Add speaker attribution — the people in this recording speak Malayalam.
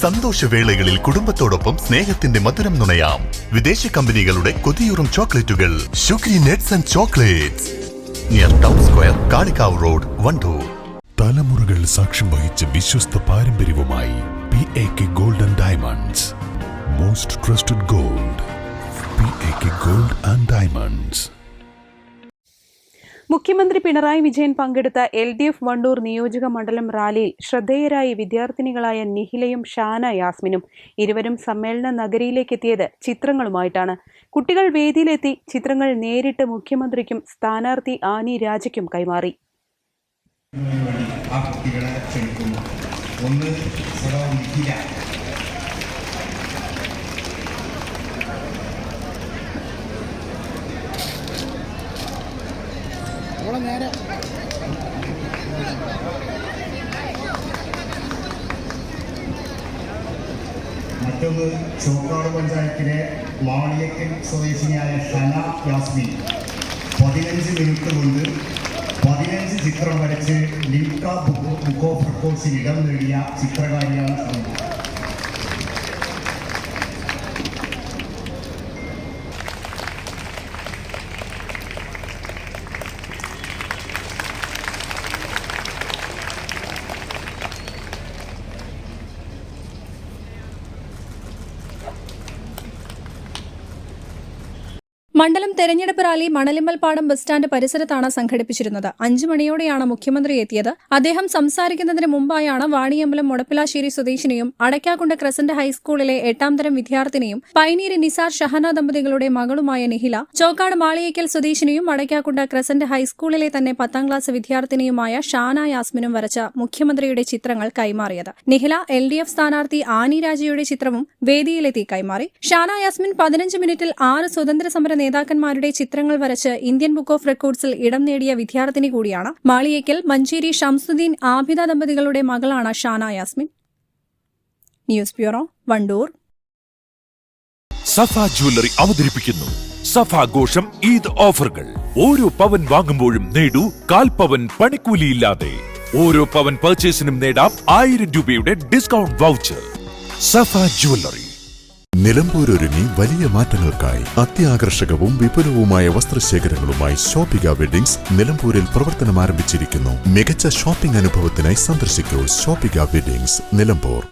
Speaker 1: സന്തോഷവേളകളിൽ കുടുംബത്തോടൊപ്പം സ്നേഹത്തിന്റെ മധുരം നുണയാം. വിദേശ കമ്പനികളുടെ കൊതിയൂറും ചോക്ലേറ്റുകൾ sugary nuts and chocolates near town square, Kalikavu road, Wandoor.
Speaker 2: തലമുറകൾ സാക്ഷ്യം വഹിച്ച വിശ്വസ്ത പാരമ്പര്യവുമായി PAK Gold and Diamonds. Most trusted gold. PAK Gold and Diamonds.
Speaker 3: മുഖ്യമന്ത്രി പിണറായി വിജയൻ പങ്കെടുത്ത LDF വണ്ടൂർ നിയോജക മണ്ഡലം റാലിയിൽ ശ്രദ്ധേയരായ വിദ്യാർത്ഥിനികളായ നിഹിലയും ഷാന യാസ്മിനും ഇരുവരും സമ്മേളന നഗരിയിലേക്ക് എത്തിയത് ചിത്രങ്ങളുമായിട്ടാണ്. കുട്ടികൾ വേദിയിലെത്തി ചിത്രങ്ങൾ നേരിട്ട് മുഖ്യമന്ത്രിക്കും സ്ഥാനാർത്ഥി ആനി രാജയ്ക്കും കൈമാറി.
Speaker 4: മറ്റൊന്ന് ചോക്കാട് പഞ്ചായത്തിലെ മാളിയക്കൽ സ്വദേശിനിയായ ഷന യാസ്മിൻ 15 മിനിറ്റ് കൊണ്ട് 15 ചിത്രം വരച്ച് ലിംക ബുക്ക് ഓഫ് റെക്കോർഡ്സിൽ ഇടം നേടിയ ചിത്രകാരിയാണ് ഷന.
Speaker 5: മണ്ഡലം തെരഞ്ഞെടുപ്പ് റാലി മണലിമ്മൽപ്പാടം ബസ് സ്റ്റാൻഡ് പരിസരത്താണ് സംഘടിപ്പിച്ചിരുന്നത്. 5 മണിയോടെയാണ് മുഖ്യമന്ത്രി എത്തിയത്. അദ്ദേഹം സംസാരിക്കുന്നതിന് മുമ്പായാണ് വാണിയമ്പലം മൊടപ്പിലാശ്ശേരി സ്വദേശിനിയും അടയ്ക്കാക്കുണ്ട് ക്രസന്റ് ഹൈസ്കൂളിലെ 8ാം തരം വിദ്യാർത്ഥിനിയും പൈനീര് നിസാർ ഷഹന ദമ്പതികളുടെ മകളുമായ നിഹില, ചോക്കാട് മാളിയേക്കൽ സ്വദേശിനിയും അടയ്ക്കാക്കുണ്ട് ക്രസന്റ് ഹൈസ്കൂളിലെ തന്നെ 10ാം ക്ലാസ് വിദ്യാർത്ഥിനിയുമായ ഷാന യാസ്മിനും വരച്ച മുഖ്യമന്ത്രിയുടെ ചിത്രങ്ങൾ കൈമാറിയത്. നിഹില LDF സ്ഥാനാർത്ഥി ആനി രാജയുടെ ചിത്രവും വേദിയിലെത്തി കൈമാറി. ഷാന യാസ്മിൻ 15 മിനിറ്റിൽ 6 സ്വതന്ത്ര സമര നേതാക്കന്മാരുടെ ചിത്രങ്ങൾ വരച്ച് ഇന്ത്യൻ ബുക്ക് ഓഫ് റെക്കോർഡ്സിൽ ഇടം നേടിയ വിദ്യാർത്ഥിനി കൂടിയാണ്. മാളിയേക്കൽ മഞ്ചേരി ഷംസുദ്ദീൻ ആബിദ ദമ്പതികളുടെ മകളാണ് Shana Yasmin. News bureau, Wandoor.
Speaker 6: Safa jewellery അവതരിപ്പിക്കുന്നു സഫാഘോഷം ഈദ് ഓഫറുകൾ. ഓരോ പവൻ വാങ്ങുമ്പോഴും നേടൂ 1/4 പവൻ പണിക്കൂലിയില്ലാതെ. ഓരോ പവൻ പർച്ചേസിനും നേടാം 1000 രൂപയുടെ ഡിസ്കൗണ്ട് വൗച്ചർ. സഫ ജ്വല്ലറി.
Speaker 2: നിലമ്പൂർ ഒരുങ്ങി വലിയ മാറ്റങ്ങൾക്കായി അത്യാകർഷകവും വിപുലവുമായ വസ്ത്രശേഖരങ്ങളുമായി ഷോപ്പിക വെഡിങ്സ് നിലമ്പൂരിൽ പ്രവർത്തനം ആരംഭിച്ചിരിക്കുന്നു. മികച്ച ഷോപ്പിംഗ് അനുഭവത്തിനായി സന്ദർശിക്കൂ ഷോപ്പിക വെഡിങ്സ് നിലമ്പൂർ.